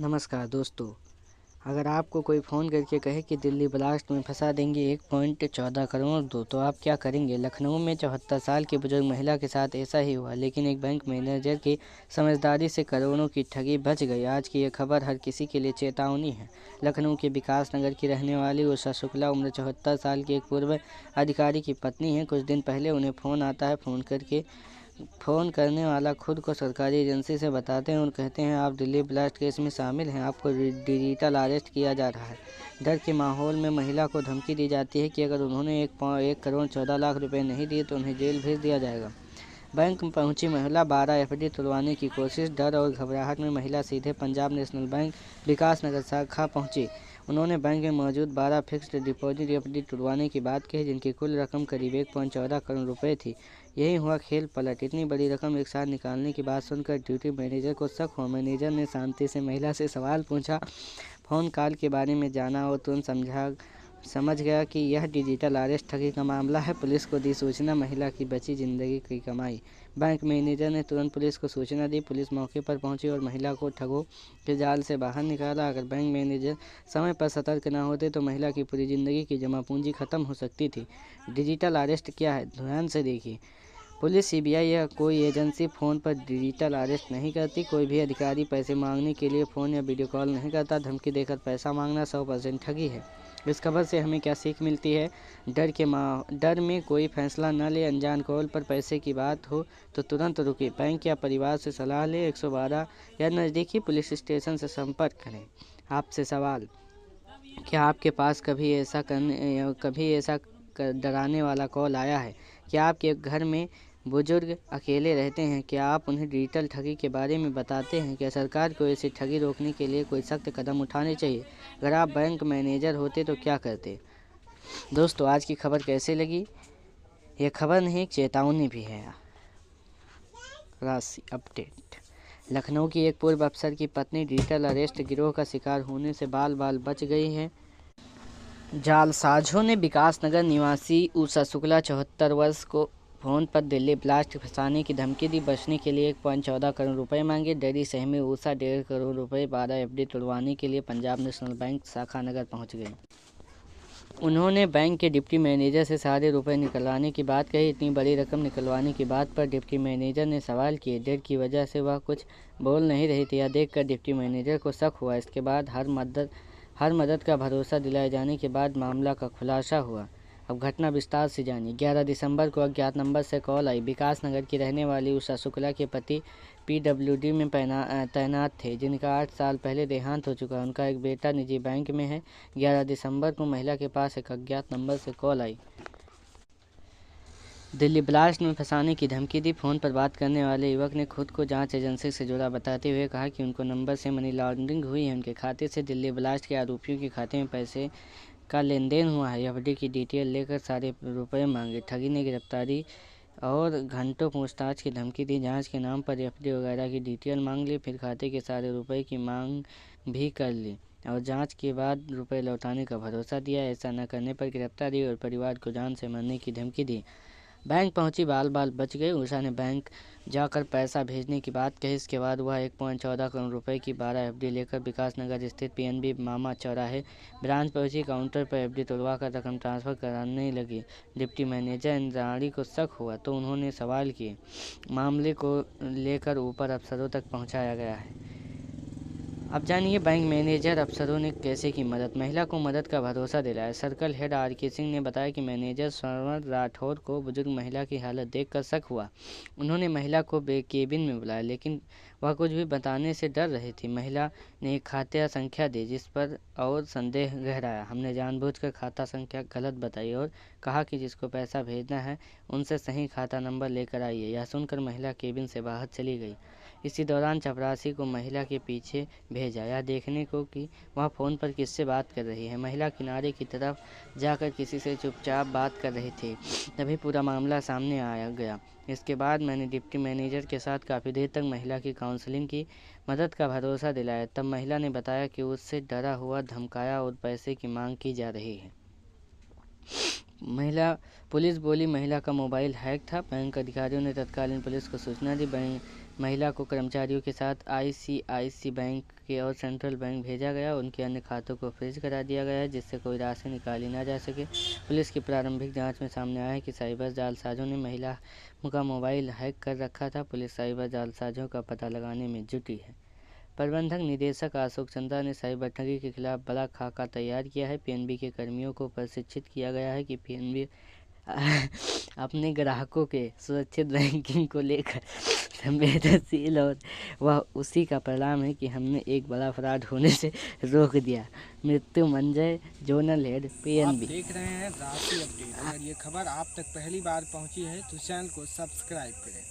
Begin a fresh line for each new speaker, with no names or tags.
नमस्कार दोस्तों, अगर आपको कोई फ़ोन करके कहे कि दिल्ली ब्लास्ट में फंसा देंगे 1.14 करोड़ दो, तो आप क्या करेंगे? लखनऊ में 74 साल की बुजुर्ग महिला के साथ ऐसा ही हुआ, लेकिन एक बैंक मैनेजर की समझदारी से करोड़ों की ठगी बच गई। आज की ये खबर हर किसी के लिए चेतावनी है। लखनऊ के विकास नगर की रहने वाली उषा शुक्ला उम्र 74 साल की एक पूर्व अधिकारी की पत्नी है। कुछ दिन पहले उन्हें फ़ोन आता है। फ़ोन करने वाला खुद को सरकारी एजेंसी से बताते हैं और कहते हैं, आप दिल्ली ब्लास्ट केस में शामिल हैं, आपको डिजिटल अरेस्ट किया जा रहा है। डर के माहौल में महिला को धमकी दी जाती है कि अगर उन्होंने 1 करोड़ 14 लाख रुपए नहीं दिए तो उन्हें जेल भेज दिया जाएगा। बैंक में पहुंची महिला, 12 एफडी तुड़वाने की कोशिश। डर और घबराहट में महिला सीधे पंजाब नेशनल बैंक विकास नगर शाखा पहुंची। उन्होंने बैंक में मौजूद 12 फिक्स्ड डिपॉजिट एफडी तुड़वाने की बात कही, जिनकी कुल रकम करीब 1.14 करोड़ रुपए थी। यही हुआ खेल पलट। इतनी बड़ी रकम एक साथ निकालने की बात सुनकर ड्यूटी मैनेजर को शक हुआ। मैनेजर ने शांति से महिला से सवाल पूछा, फ़ोन कॉल के बारे में जाना और तुरंत समझ गया कि यह डिजिटल अरेस्ट ठगी का मामला है। पुलिस को दी सूचना, महिला की बची जिंदगी की कमाई। बैंक मैनेजर ने तुरंत पुलिस को सूचना दी। पुलिस मौके पर पहुंची और महिला को ठगों के जाल से बाहर निकाला। अगर बैंक मैनेजर समय पर सतर्क न होते तो महिला की पूरी जिंदगी की जमा पूंजी खत्म हो सकती थी। डिजिटल अरेस्ट क्या है, ध्यान से देखिए। पुलिस, सीबीआई या कोई एजेंसी फ़ोन पर डिजिटल अरेस्ट नहीं करती। कोई भी अधिकारी पैसे मांगने के लिए फ़ोन या वीडियो कॉल नहीं करता। धमकी देकर पैसा मांगना 100% ठगी है। इस खबर से हमें क्या सीख मिलती है? डर में कोई फैसला न ले। अनजान कॉल पर पैसे की बात हो तो तुरंत रुके। बैंक या परिवार से सलाह ले। 112 या नज़दीकी पुलिस स्टेशन से संपर्क करें। आपसे सवाल, क्या आपके पास कभी ऐसा डराने वाला कॉल आया है? क्या आपके घर में बुजुर्ग अकेले रहते हैं? क्या आप उन्हें डिजिटल ठगी के बारे में बताते हैं? क्या सरकार को ऐसी ठगी रोकने के लिए कोई सख्त कदम उठाने चाहिए? अगर आप बैंक मैनेजर होते तो क्या करते? दोस्तों, आज की खबर कैसे लगी? ये खबर नहीं, एक चेतावनी भी है। राशि अपडेट। लखनऊ की एक पूर्व अफसर की पत्नी डिजिटल अरेस्ट गिरोह का शिकार होने से बाल बाल बच गई है। जालसाजों ने विकास नगर निवासी उषा शुक्ला 74 वर्ष को फ़ोन पर दिल्ली ब्लास्ट फंसाने की धमकी दी। बचने के लिए 1.14 करोड़ रुपए मांगे। डरी सहमी उषा 1.5 करोड़ रुपए 12 एफडी तुड़वाने के लिए पंजाब नेशनल बैंक शाखा नगर पहुंच गई। उन्होंने बैंक के डिप्टी मैनेजर से सारे रुपए निकलवाने की बात कही। इतनी बड़ी रकम निकलवाने की बात पर डिप्टी मैनेजर ने सवाल किए। डर की वजह से वह कुछ बोल नहीं रही थी। यह देखकर डिप्टी मैनेजर को शक हुआ। इसके बाद हर मदद का भरोसा दिलाए जाने के बाद मामला का खुलासा हुआ। अब घटना विस्तार से जानिए। 11 दिसंबर को अज्ञात नंबर से कॉल आई। विकास नगर की रहने वाली उषा शुक्ला के पति पीडब्ल्यूडी में तैनात थे, जिनका 8 साल पहले देहांत हो चुका। उनका एक बेटा निजी बैंक में है। 11 दिसंबर को महिला के पास एक अज्ञात नंबर से कॉल आई। दिल्ली ब्लास्ट में फंसाने की धमकी दी। फ़ोन पर बात करने वाले युवक ने खुद को जांच एजेंसी से जुड़ा बताते हुए कहा कि उनको नंबर से मनी लॉन्ड्रिंग हुई है। उनके खाते से दिल्ली ब्लास्ट के आरोपियों के खाते में पैसे का लेन देन हुआ है। एफडी की डिटेल लेकर सारे रुपए मांगे। ठगी ने गिरफ्तारी और घंटों पूछताछ की धमकी दी। जांच के नाम पर एफडी वगैरह की डिटेल मांग ली, फिर खाते के सारे रुपए की मांग भी कर ली और जांच के बाद रुपए लौटाने का भरोसा दिया। ऐसा न करने पर गिरफ्तारी और परिवार को जान से मारने की धमकी दी। बैंक पहुंची, बाल बाल बच गई। उषा ने बैंक जाकर पैसा भेजने की बात कही। इसके बाद वह 1.14 करोड़ रुपए की 12 एफडी लेकर विकास नगर स्थित पीएनबी मामा चौराहे ब्रांच पहुंची। काउंटर पर एफडी तुड़वा कर रकम ट्रांसफर कराने लगी। डिप्टी मैनेजर इंद्राणी को शक हुआ तो उन्होंने सवाल किए। मामले को लेकर ऊपर अफसरों तक पहुंचाया गया है। अब जानिए बैंक मैनेजर अफसरों ने कैसे की मदद। महिला को मदद का भरोसा दिलाया। Circle head R K. सिंह ने बताया कि मैनेजर श्रवण राठौर को बुजुर्ग महिला की हालत देखकर शक हुआ। उन्होंने महिला को केबिन में बुलाया, लेकिन वह कुछ भी बताने से डर रही थी। महिला ने एक खाता संख्या दी, जिस पर और संदेह गहराया। हमने जानबूझकर खाता संख्या गलत बताई और कहा कि जिसको पैसा भेजना है उनसे सही खाता नंबर लेकर आइए। यह सुनकर महिला केबिन से बाहर चली गई। इसी दौरान चपरासी को महिला के पीछे भेजा, यह देखने को कि वह फ़ोन पर किससे बात कर रही है। महिला किनारे की तरफ जाकर किसी से चुपचाप बात कर रही थी। तभी पूरा मामला सामने आया गया। इसके बाद मैंने डिप्टी मैनेजर के साथ काफ़ी देर तक महिला की काउंसलिंग की, मदद का भरोसा दिलाया। तब महिला ने बताया कि उससे डरा हुआ, धमकाया और पैसे की मांग की जा रही है। पुलिस बोली महिला का मोबाइल हैक था। बैंक अधिकारियों ने तत्कालीन पुलिस को सूचना दी। महिला को कर्मचारियों के साथ आईसीआईसी बैंक के और सेंट्रल बैंक भेजा गया। उनके अन्य खातों को फ्रीज करा दिया गया है, जिससे कोई राशि निकाली ना जा सके। पुलिस की प्रारंभिक जांच में सामने आया है कि साइबर जालसाजों ने महिला का मोबाइल हैक कर रखा था। पुलिस साइबर जालसाजों का पता लगाने में जुटी है। प्रबंधक निदेशक अशोक चंद्रा ने साइबर ठगी के खिलाफ बड़ा खाका तैयार किया है। पीएनबी के कर्मियों को प्रशिक्षित किया गया है कि पीएनबी अपने ग्राहकों के सुरक्षित बैंकिंग को लेकर संवेदनशील और वह उसी का परिणाम है कि हमने एक बड़ा फ्रॉड होने से रोक दिया। Mrityunjay zonal head PNB.
आप देख रहे हैं राशि अपडेट। अगर ये खबर आप तक पहली बार पहुंची है तो चैनल को सब्सक्राइब करें।